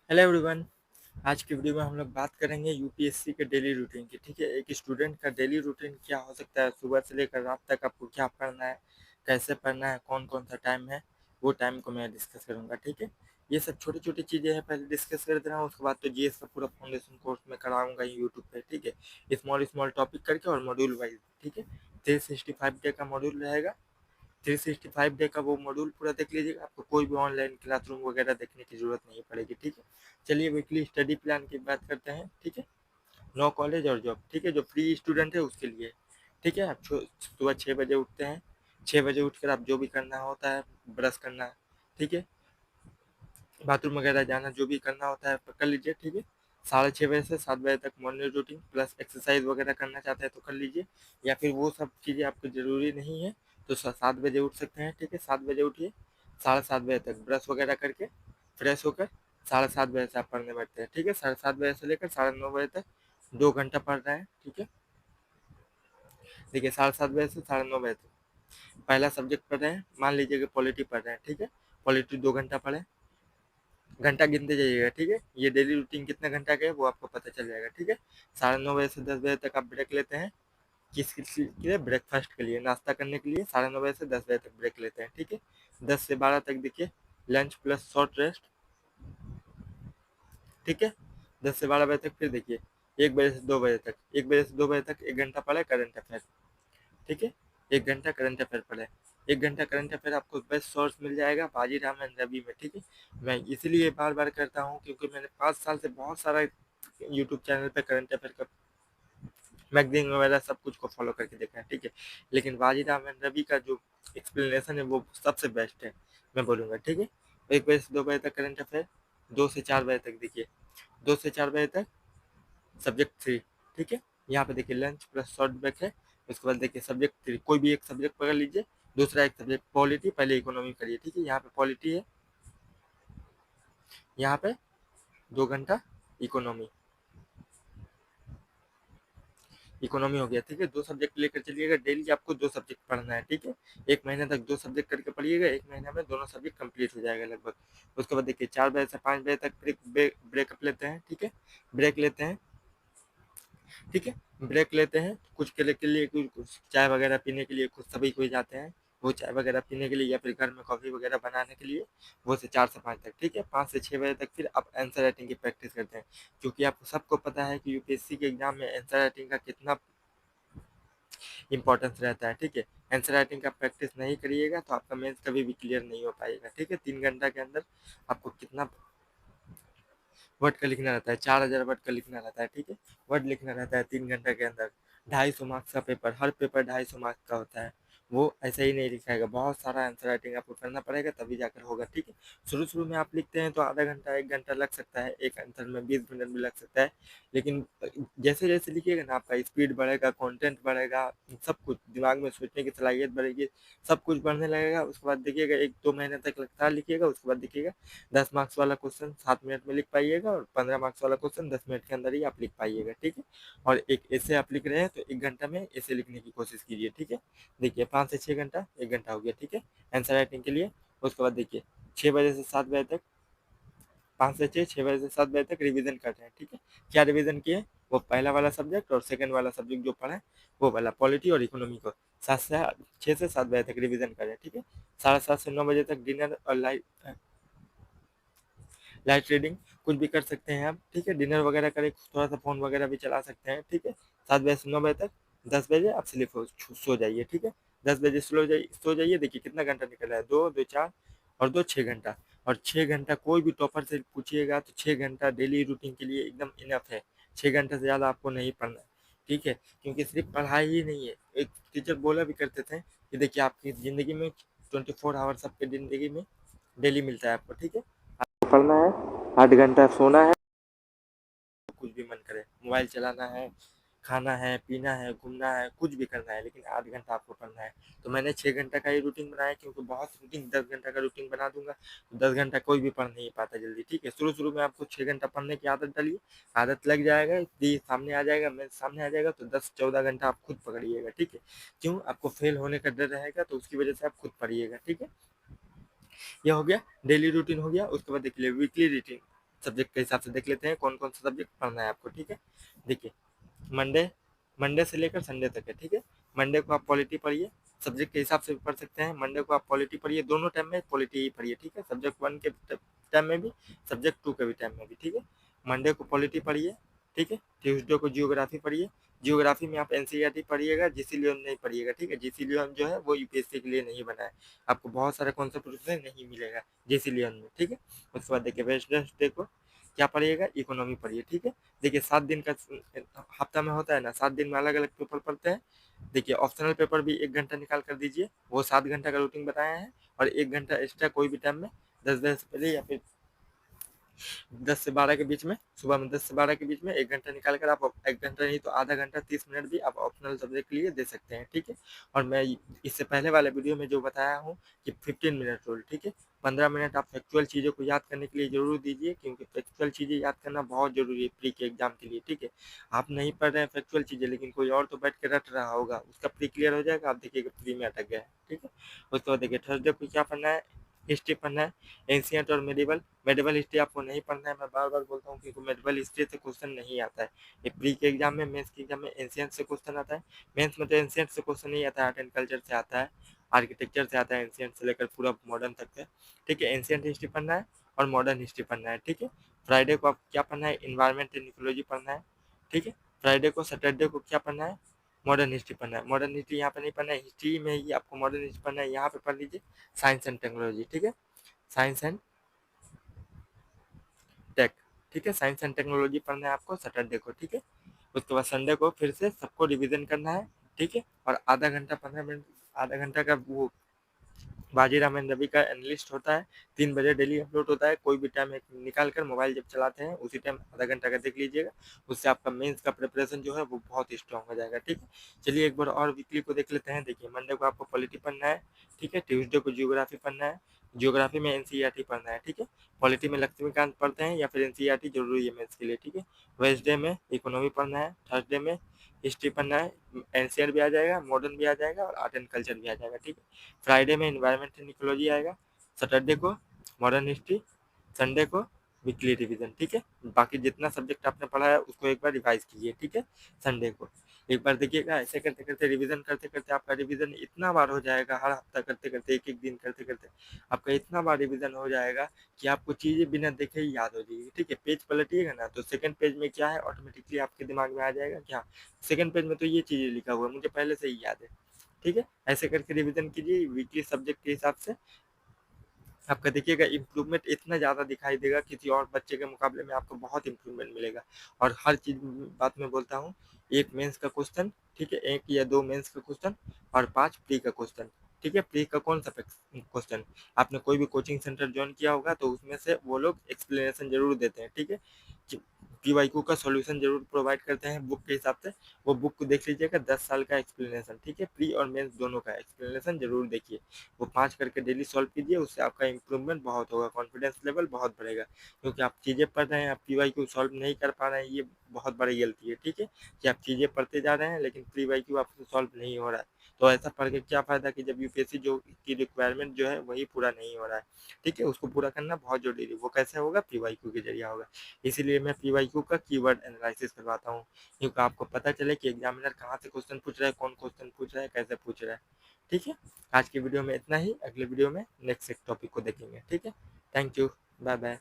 Hello everyone. आज की video में हम लोग बात करेंगे यूपीएससी के डेली रूटीन की। ठीक है, एक स्टूडेंट का डेली रूटीन क्या हो सकता है, सुबह से लेकर रात तक आपको क्या पढ़ना है, कैसे पढ़ना है, कौन कौन सा टाइम है, वो टाइम को मैं डिस्कस करूंगा। ठीक है, ये सब छोटी छोटी चीज़ें हैं, पहले डिस्कस कर दे रहा हूँ। उसके बाद तो जीएस का पूरा फाउंडेशन कोर्स में कराऊंगा यूट्यूब पे। ठीक है, स्मॉल स्मॉल टॉपिक करके और मॉड्यूल वाइज। ठीक है, 365 डे का मॉड्यूल रहेगा। 365 डे का वो मॉड्यूल पूरा देख लीजिएगा, आपको कोई भी ऑनलाइन क्लासरूम वगैरह देखने की जरूरत नहीं पड़ेगी। ठीक है, चलिए वीकली स्टडी प्लान की बात करते हैं। ठीक है, नो कॉलेज और जॉब। ठीक है, जो फ्री स्टूडेंट है उसके लिए। ठीक है, आप सुबह 6 बजे उठते हैं। 6 बजे उठकर आप जो भी करना होता है, ब्रश करना, ठीक है, बाथरूम वगैरह जाना, जो भी करना होता है कर लीजिए। ठीक है, 6:30 बजे से 7 बजे तक मॉर्निंग रूटीन प्लस एक्सरसाइज वगैरह करना चाहते हैं तो कर लीजिए, या फिर वो सब चीज़ें आपको ज़रूरी नहीं है तो 7 बजे उठ सकते हैं। ठीक है, 7 बजे उठिए, 7:30 बजे तक ब्रश वगैरह करके फ्रेश होकर 7:30 बजे से आप पढ़ने बैठते हैं। ठीक है, 7:30 बजे से लेकर 9:30 बजे तक 2 घंटा पढ़ रहे हैं। ठीक है, देखिए 7:30 बजे से 9:30 बजे तक पहला सब्जेक्ट पढ़ रहे हैं, मान लीजिए कि पॉलिटी पढ़ रहे हैं। ठीक है, पॉलिटी 2 घंटा पढ़े, घंटा गिनते जाइएगा। ठीक है, ये डेली रूटीन कितना घंटा का है वो आपको पता चल जाएगा। ठीक है, 9:30 बजे से 10 बजे तक आप ब्रेक लेते हैं, किस के लिए, ब्रेकफास्ट के लिए, नाश्ता करने के लिए 9:30 बजे से 10 बजे तक ब्रेक लेते हैं। ठीक है, 10 से 12 तक देखिए लंच प्लस शॉर्ट रेस्ट। ठीक है, 10 से 12 बजे तक फिर देखिए 1 बजे से 2 बजे तक, 1 बजे से 2 बजे तक 1 घंटा पढ़े करंट अफेयर। ठीक है, 1 घंटा करंट अफेयर पढ़े, 1 घंटा करंट अफेयर आपको बेस्ट सोर्स मिल जाएगा बाजीराव एंड रवि में। ठीक है, मैं इसलिए बार बार करता हूँ क्योंकि मैंने 5 साल से बहुत सारा यूट्यूब चैनल पे करंट अफेयर का मैगजीन वगैरह सब कुछ को फॉलो करके देखा है। ठीक है, लेकिन बाजीराव एंड रवि का जो एक्सप्लेनेशन है वो सबसे बेस्ट है, मैं बोलूँगा। ठीक है, 1 बजे से 2 बजे तक करंट अफेयर, 2 से 4 बजे तक देखिए, 2 से 4 बजे तक सब्जेक्ट 3। ठीक है, यहाँ पे देखिए लंच प्लस शॉर्ट ब्रेक है। उसके बाद देखिए सब्जेक्ट 3, कोई भी एक सब्जेक्ट पकड़ लीजिए, दूसरा एक सब्जेक्ट पॉलिटी, पहले इकोनॉमी करिए। ठीक है, यहाँ पे पॉलिटी है, यहाँ पे 2 घंटा इकोनॉमी, इकोनॉमी हो गया। ठीक है, 2 सब्जेक्ट लेकर चलिएगा, डेली आपको 2 सब्जेक्ट पढ़ना है। ठीक है, 1 महीने तक 2 सब्जेक्ट करके पढ़िएगा, 1 महीने में दोनों सब्जेक्ट कंप्लीट हो जाएगा लगभग। उसके बाद देखिए 4 बजे से 5 बजे तक ब्रेकअप लेते हैं। ठीक है, ब्रेक लेते हैं। ठीक है, ब्रेक लेते हैं कुछ के लिए, कुछ चाय वगैरह पीने के लिए, कुछ सभी कोई जाते हैं वो चाय वगैरह पीने के लिए, या फिर घर में कॉफ़ी वगैरह बनाने के लिए, वो से 4 से 5 तक। ठीक है, 5 से 6 बजे तक फिर आप आंसर राइटिंग की प्रैक्टिस करते हैं, क्योंकि आपको सबको पता है कि यूपीएससी के एग्जाम में आंसर राइटिंग का कितना इंपॉर्टेंस रहता है। ठीक है, आंसर राइटिंग का प्रैक्टिस नहीं करिएगा तो आपका मेंस कभी भी क्लियर नहीं हो पाएगा। ठीक है, 3 घंटा के अंदर आपको कितना वर्ड का लिखना रहता है, 4,000 वर्ड का लिखना रहता है। ठीक है, वर्ड लिखना रहता है 3 घंटा के अंदर। 250 मार्क्स का पेपर, हर पेपर 250 मार्क्स का होता है, वो ऐसे ही नहीं लिखाएगा, बहुत सारा आंसर राइटिंग आपको करना पड़ेगा तभी जाकर होगा। ठीक है, शुरू शुरू में आप लिखते हैं तो आधा घंटा 1 घंटा लग सकता है, एक आंसर में 20 मिनट भी लग सकता है, लेकिन जैसे जैसे लिखिएगा ना आपका स्पीड बढ़ेगा, कंटेंट बढ़ेगा, सब कुछ दिमाग में सोचने की सलाहियत बढ़ेगी, सब कुछ बढ़ने लगेगा। उसके बाद देखिएगा 1-2 महीने तक लगातार लिखिएगा, उसके बाद देखिएगा 10 मार्क्स वाला क्वेश्चन 7 मिनट में लिख पाइएगा, और 15 मार्क्स वाला क्वेश्चन 10 मिनट के अंदर ही आप लिख पाइएगा। ठीक है, और एक ऐसे आप लिख रहे हैं तो 1 घंटा में ऐसे लिखने की कोशिश कीजिए। ठीक है, देखिए 5 से 6 घंटा, 1 घंटा हो गया। ठीक है, आंसर राइटिंग के लिए। उसके बाद देखिए 6 बजे से 7 बजे तक, 5 से 6, 6 बजे से 7 बजे तक रिवीजन कर रहे हैं। ठीक है, क्या रिवीजन किए, वो पहला वाला सब्जेक्ट और सेकंड वाला सब्जेक्ट जो पढ़ा है वो वाला पॉलिटी और इकोनॉमी को 6 से 7 बजे तक रिवीजन कर रहे हैं। ठीक है, 7:30 से 9 बजे तक डिनर और लाइट रीडिंग कुछ भी कर सकते हैं आप। ठीक है, डिनर वगैरह करें, थोड़ा सा फोन वगैरह भी चला सकते हैं। ठीक है, 7 बजे से 9 बजे तक, 10 बजे आप स्लीप हो सो जाइए। ठीक है, 10 बजे सो जाइए। देखिए कितना घंटा निकल रहा है, 2, 2, 4 और 2, 6 घंटा। और 6 घंटा कोई भी टॉपर से पूछिएगा तो 6 घंटा डेली रूटीन के लिए एकदम इनफ है। 6 घंटे से ज़्यादा आपको नहीं पढ़ना है। ठीक है, क्योंकि सिर्फ पढ़ाई ही नहीं है, एक टीचर बोला भी करते थे कि देखिए आपकी ज़िंदगी में 24 आवर्स आपके ज़िंदगी में डेली मिलता है आपको। ठीक है, पढ़ना है, 8 घंटा सोना है, कुछ भी मन करे, मोबाइल चलाना है, खाना है, पीना है, घूमना है, कुछ भी करना है, लेकिन 8 घंटा आपको पढ़ना है। तो मैंने 6 घंटा का ही रूटीन बनाया, क्योंकि बहुत रूटीन 10 घंटा का रूटीन बना दूंगा तो 10 घंटा कोई भी पढ़ नहीं पाता जल्दी। ठीक है, शुरू शुरू में आपको 6 घंटा पढ़ने की आदत डालिए, आदत लग जाएगा, ये सामने आ जाएगा, मैं सामने आ जाएगा तो 10-14 घंटा आप खुद पकड़िएगा। ठीक है, क्यों, आपको फेल होने का डर रहेगा तो उसकी वजह से आप खुद पढ़िएगा। ठीक है, यह हो गया डेली रूटीन हो गया। उसके बाद देख लिया वीकली रूटीन। सब्जेक्ट के हिसाब से देख लेते हैं कौन कौन सा सब्जेक्ट पढ़ना है आपको। ठीक है, देखिए मंडे मंडे से लेकर संडे तक है। ठीक है, मंडे को आप पॉलिटी पढ़िए, सब्जेक्ट के हिसाब से भी पढ़ सकते हैं। मंडे को आप पॉलिटी पढ़िए, दोनों टाइम में पॉलिटी ही पढ़िए। ठीक है, सब्जेक्ट 1 के टाइम में भी, सब्जेक्ट 2 के भी टाइम में भी। ठीक है, मंडे को पॉलिटी पढ़िए। ठीक है, ट्यूसडे को जियोग्राफी पढ़िए। जियोग्राफी में आप एनसीईआरटी पढ़िएगा, जीसी लियोन नहीं पढ़िएगा। ठीक है, जीसी लियोन जो है वो यूपीएससी के लिए नहीं बना है, आपको बहुत सारे कॉन्सेप्ट उसमें नहीं मिलेगा जीसी लियोन में। ठीक है, उसके बाद देखिए वेडनेसडे को क्या पढ़िएगा, इकोनॉमी पढ़िए। ठीक है, देखिए 7 दिन का हफ्ता में होता है ना, 7 दिन में अलग अलग पेपर पढ़ते हैं। देखिए ऑप्शनल पेपर भी 1 घंटा निकाल कर दीजिए, वो 7 घंटा का रूटीन बताया है। और 1 घंटा एक्स्ट्रा कोई भी टाइम में 10 बजे से पहले या फिर 10 से 12 के बीच में, सुबह में 10 से 12 के बीच में 1 घंटा निकाल कर आप 1 घंटा नहीं तो आधा घंटा 30 मिनट भी आप ऑप्शनल सब्जेक्ट के लिए दे सकते हैं। ठीक है, और मैं इससे पहले वाले वीडियो में जो बताया हूँ कि 15 मिनट रूल। ठीक है, 15 मिनट आप फैक्चुअल चीज़ों को याद करने के लिए जरूर दीजिए, क्योंकि फैक्चुअल चीज़ें याद करना बहुत जरूरी है प्री के एग्जाम के लिए। ठीक है, आप नहीं पढ़ रहे हैं फैक्चुअल चीज़ें, लेकिन कोई और तो बैठ के रट रहा होगा, उसका प्री क्लियर हो जाएगा, आप देखिएगा प्री में अटक गया है। ठीक है, उसके बाद देखिए थर्सडे को क्या पढ़ना है, हिस्ट्री पढ़ना है, एंशियंट और मेडिवल। मेडिवल हिस्ट्री आपको नहीं पढ़ना है, मैं बार बार बोलता हूँ, क्योंकि मेडिवल हिस्ट्री से क्वेश्चन नहीं आता है। ये प्री के एग्जाम में, मेंस के एग्जाम में एंशियंट से क्वेश्चन आता है। मेंस में तो एंशियंट से क्वेश्चन नहीं आता है, आर्ट एंड कल्चर से आता है, आर्किटेक्चर से आता है, एंशियंट से लेकर पूरा मॉडर्न तक है। ठीक है, एंशियंट हिस्ट्री पढ़ना है और मॉडर्न हिस्ट्री पढ़ना है। ठीक है, फ्राइडे को आप क्या पढ़ना है, इन्वायरमेंट एंड इकोलॉजी पढ़ना है। ठीक है, फ्राइडे को सैटरडे को क्या पढ़ना है, मॉडर्न हिस्ट्री पढ़ना है। मॉडर्न हिस्ट्री यहाँ पे नहीं पढ़ना है, हिस्ट्री में ही आपको मॉडर्न हिस्ट्री पढ़ना है, यहाँ पे पढ़ लीजिए साइंस एंड टेक्नोलॉजी। ठीक है, साइंस एंड टेक। ठीक है, साइंस एंड टेक्नोलॉजी पढ़ना है आपको सैटरडे को। ठीक है, उसके बाद संडे को फिर से सबको रिवीजन करना है। ठीक है, और आधा घंटा 15 मिनट, आधा घंटा का वो बाजीराव एंड रवि का एनालिस्ट होता है, 3 बजे डेली अपलोड होता है। कोई भी टाइम निकाल कर मोबाइल जब चलाते हैं उसी टाइम आधा घंटा का देख लीजिएगा, उससे आपका मेंस का प्रिपरेशन जो है वो बहुत स्ट्रांग हो जाएगा। ठीक है, चलिए एक बार और वीकली को देख लेते हैं। देखिए मंडे को आपको पॉलिटी पढ़ना है। ठीक है, ट्यूसडे को जियोग्राफी पढ़ना है, जियोग्राफी में एनसीईआरटी पढ़ना है। ठीक है, पॉलिटी में लक्ष्मीकांत पढ़ते हैं या फिर एनसीईआरटी जरूरी है मेंस के लिए। ठीक है, वेडनेसडे में इकोनॉमी पढ़ना है, थर्सडे में हिस्ट्री पढ़ना है, एनसीआर भी आ जाएगा, मॉडर्न भी आ जाएगा और आर्ट एंड कल्चर भी आ जाएगा। ठीक है, फ्राइडे में इन्वायरमेंट एंड इकोलॉजी आएगा, सैटरडे को मॉडर्न हिस्ट्री, संडे को वीकली रिवीजन। ठीक है, बाकी जितना सब्जेक्ट आपने पढ़ा है उसको एक बार रिवाइज कीजिए। ठीक है, संडे को एक बार देखिएगा, ऐसे करते करते रिवीजन करते करते आपका रिवीजन इतना बार हो जाएगा, हर हफ्ता करते करते एक एक दिन करते करते आपका इतना बार रिवीजन हो जाएगा कि आपको चीज़ें बिना देखे ही याद हो जाएगी। ठीक है, पेज पलटिएगा ना तो सेकंड पेज में क्या है ऑटोमेटिकली आपके दिमाग में आ जाएगा, क्या सेकंड पेज में तो ये चीज़ें लिखा हुआ है, मुझे पहले से ही याद है। ठीक है, ऐसे करके रिवीजन कीजिए वीकली सब्जेक्ट के हिसाब से, आपका देखिएगा इम्प्रूवमेंट इतना ज़्यादा दिखाई देगा, किसी और बच्चे के मुकाबले में आपको बहुत इम्प्रूवमेंट मिलेगा। और हर चीज़ बात मैं बोलता हूँ, एक मेंस का क्वेश्चन, ठीक है, 1 या 2 मेंस का क्वेश्चन और 5 प्री का क्वेश्चन। ठीक है, प्री का कौन सा क्वेश्चन, आपने कोई भी कोचिंग सेंटर ज्वाइन किया होगा तो उसमें से वो लोग एक्सप्लेनेशन जरूर देते हैं। ठीक है, पीवाईक्यू का सॉल्यूशन जरूर प्रोवाइड करते हैं बुक के हिसाब से, वो बुक को देख लीजिएगा, 10 साल का एक्सप्लेनेशन। ठीक है, प्री और मेंस दोनों का एक्सप्लेनेशन जरूर देखिए, वो 5 करके डेली सॉल्व कीजिए, उससे आपका इंप्रूवमेंट बहुत होगा, कॉन्फिडेंस लेवल बहुत बढ़ेगा। क्योंकि आप चीज़ें पढ़ रहे हैं, आप पीवाईक्यू सॉल्व नहीं कर पा रहे हैं, ये बहुत बड़ी गलती है। ठीक है, कि आप चीज़ें पढ़ते जा रहे हैं लेकिन पीवाईक्यू आपसे सॉल्व नहीं हो रहा है, तो ऐसा पढ़ के क्या फ़ायदा कि जब यूपीएससी जो की रिक्वायरमेंट जो है वही पूरा नहीं हो रहा है। ठीक है, उसको पूरा करना बहुत जरूरी है, वो कैसे होगा, पीवाईक्यू के जरिए होगा। इसीलिए मैं पीवाईक्यू का कीवर्ड एनालिसिस करवाता हूँ, क्योंकि आपको पता चले कि एग्जामिनर कहाँ से क्वेश्चन पूछ रहा है, कौन क्वेश्चन पूछ रहा है, कैसे पूछ रहा है। ठीक है, आज की वीडियो में इतना ही, अगले वीडियो में नेक्स्ट एक टॉपिक को देखेंगे। ठीक है, थैंक यू, बाय बाय।